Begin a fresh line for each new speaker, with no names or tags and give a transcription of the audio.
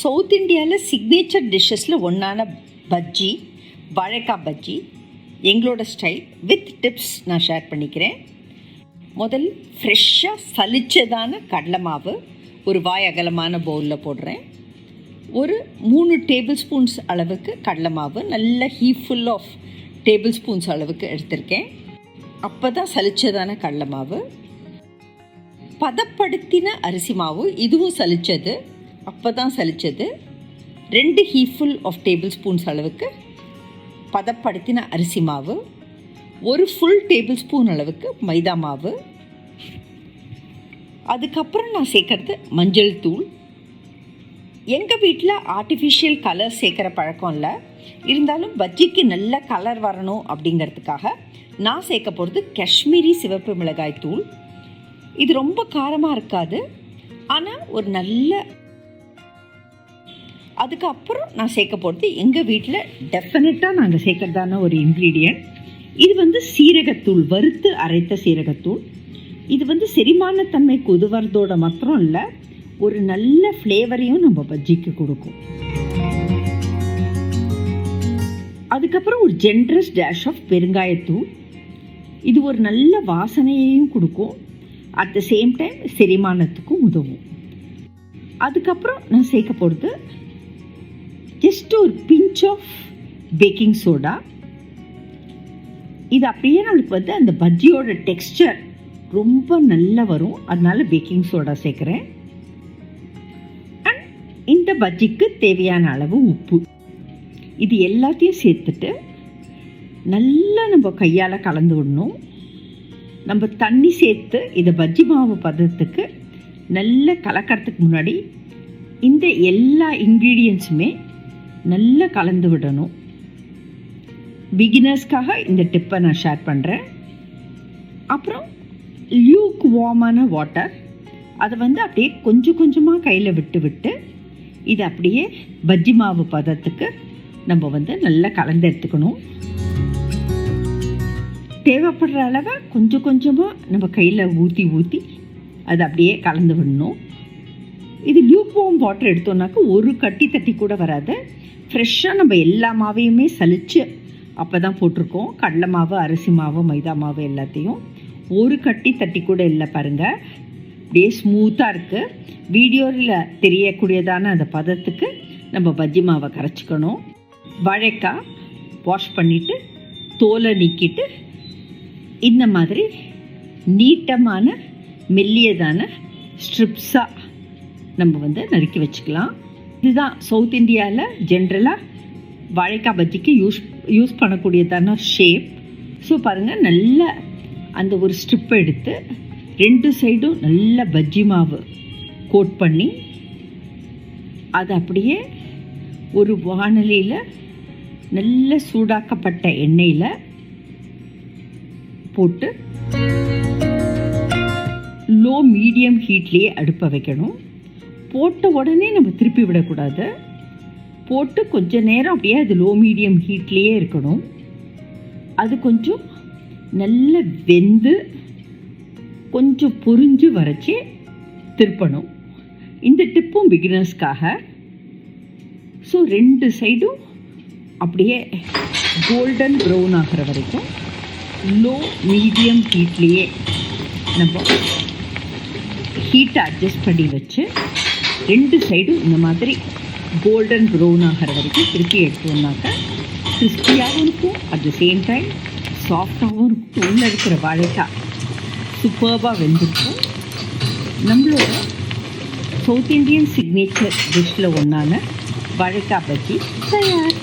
South இந்தியாவில் signature டிஷ்ஷஸில் ஒன்றான பஜ்ஜி, வாழைக்காய் பஜ்ஜி எங்களோட ஸ்டைல் வித் டிப்ஸ் நான் ஷேர் பண்ணிக்கிறேன். முதல் ஃப்ரெஷ்ஷாக சலிச்சதான கடலை மாவு ஒரு வாய் அகலமான பவுலில் போடுறேன். ஒரு 3 டேபிள் ஸ்பூன்ஸ் அளவுக்கு கடலை மாவு நல்ல ஃபுல் ஆஃப் டேபிள் ஸ்பூன்ஸ் அளவுக்கு எடுத்திருக்கேன். அப்போ தான் சலிச்சதான கடலை மாவு. பதப்படுத்தின அரிசி மாவு, இதுவும் சலிச்சது, அப்போ தான் சலிச்சது. 2 ஃபுல் ஆஃப் டேபிள் ஸ்பூன்ஸ் அளவுக்கு பதப்படுத்தின அரிசி மாவு, 1 ஃபுல் டேபிள் ஸ்பூன் அளவுக்கு மைதா மாவு. அதுக்கப்புறம் நான் சேர்க்கறது மஞ்சள் தூள். எங்கள் வீட்டில் ஆர்டிஃபிஷியல் கலர் சேர்க்குற பழக்கம் இல்லை, இருந்தாலும் பஜ்ஜிக்கு நல்ல கலர் வரணும் அப்படிங்கிறதுக்காக நான் சேர்க்க போகிறது காஷ்மீரி சிவப்பு மிளகாய் தூள். இது ரொம்ப காரமாக இருக்காது, ஆனால் ஒரு நல்ல. அதுக்கப்புறம் நான் சேர்க்க போகிறது எங்கள் வீட்டில் டெஃபினட்டாக நாங்கள் சேர்க்கறதான ஒரு இன்க்ரீடியன்ட். இது சீரகத்தூள், வறுத்து அரைத்த சீரகத்தூள். இது செரிமானத்தன்மைக்கு உதவுறதோட மாத்திரம் இல்லை, ஒரு நல்ல ஃப்ளேவரையும் நம்ம பஜ்ஜிக்கு கொடுக்கும். அதுக்கப்புறம் ஒரு ஜென்ரஸ் டேஷ் ஆஃப் பெருங்காயத்தூள். இது ஒரு நல்ல வாசனையையும் கொடுக்கும், அட் த சேம் டைம் செரிமானத்துக்கும் உதவும். அதுக்கப்புறம் நான் சேர்க்க போகிறது ஜஸ்ட் ஒரு பிஞ்ச் ஆஃப் பேக்கிங் சோடா. இது அப்படியே நம்மளுக்கு அந்த பஜ்ஜியோட டெக்ஸ்டர் ரொம்ப நல்லா வரும், அதனால பேக்கிங் சோடா சேர்க்குறேன். அண்ட் இந்த பஜ்ஜிக்கு தேவையான அளவு உப்பு. இது எல்லாத்தையும் சேர்த்துட்டு நல்லா நம்ம கையால் கலந்து விடணும். நம்ம தண்ணி சேர்த்து இதை பஜ்ஜி மாவு பதத்துக்கு நல்லா கலக்கிறதுக்கு முன்னாடி இந்த எல்லா இன்க்ரீடியன்ஸுமே நல்லா கலந்து விடணும். பிகினர்ஸ்க்காக இந்த டிப்பை நான் ஷேர் பண்ணுறேன். அப்புறம் லியூக் வார்மான வாட்டர், அதை அப்படியே கொஞ்சம் கொஞ்சமாக கையில் விட்டு விட்டு இதை அப்படியே பஜ்ஜி மாவு பதத்துக்கு நம்ம நல்லா கலந்து எடுத்துக்கணும். தேவைப்படுற அளவை கொஞ்சம் கொஞ்சமாக நம்ம கையில் ஊற்றி ஊற்றி அதை அப்படியே கலந்து விடணும். இது லியூக் வார்ம் வாட்டர் எடுத்தோம்னாக்க ஒரு கட்டி தட்டி கூட வராது. ஃப்ரெஷ்ஷாக நம்ம எல்லா மாவையுமே சலிச்சு அப்போ தான் போட்டிருக்கோம். கடலை மாவு, அரிசி மாவு, மைதா மாவு எல்லாத்தையும் ஒரு கட்டி தட்டி கூட இல்லை பாருங்கள், அப்படியே ஸ்மூத்தாக இருக்குது. வீடியோவில் தெரியக்கூடியதான அந்த பதத்துக்கு நம்ம பஜ்ஜி மாவை கரைச்சிக்கணும். வாழைக்காய் வாஷ் பண்ணிவிட்டு தோலை நீக்கிட்டு இந்த மாதிரி நீட்டமான மெல்லியதான ஸ்ட்ரிப்ஸாக நம்ம நறுக்கி வச்சுக்கலாம். இதுதான் சவுத் இந்தியாவில் ஜென்ரலாக வாழைக்காய் பஜ்ஜிக்கு யூஸ் பண்ணக்கூடியதான ஷேப். ஸோ பாருங்கள், நல்ல அந்த ஒரு ஸ்ட்ரிப்பை எடுத்து 2 சைடும் நல்ல பஜ்ஜி மாவு கோட் பண்ணி அதை அப்படியே ஒரு வாணலியில் நல்ல சூடாக்கப்பட்ட எண்ணெயில் போட்டு லோ மீடியம் ஹீட்லேயே அடுப்பை வைக்கணும். போட்ட உடனே நம்ம திருப்பி விடக்கூடாது. போட்டு கொஞ்சம் நேரம் அப்படியே அது லோ மீடியம் ஹீட்லேயே இருக்கணும். அது கொஞ்சம் நல்ல வெந்து கொஞ்சம் பொரிஞ்சு வரைச்சி திருப்பணும். இந்த டிப்பும் பிகினர்ஸ்க்காக. ஸோ 2 சைடும் அப்படியே கோல்டன் ப்ரௌன் ஆகிற வரைக்கும் லோ மீடியம் ஹீட்லேயே நம்ம ஹீட்டை அட்ஜஸ்ட் பண்ணி வச்சு 2 சைடும் இந்த மாதிரி கோல்டன் ப்ரௌன் ஆகிற வரைக்கும் திருப்பி எடுத்தோம்னாக்க கிறிஸ்பியாகவும் இருக்கும், அட் த சேம் டைம் சாஃப்டாகவும் இருக்கும். உள்ளே இருக்கிற வாழைக்காய் சூப்பர்பாக வெந்திருக்கும். நம்மளோட சவுத் இண்டியன் சிக்னேச்சர் டிஷ்ஷில் ஒன்றான வாழைக்காய் பஜ்ஜி தயார்.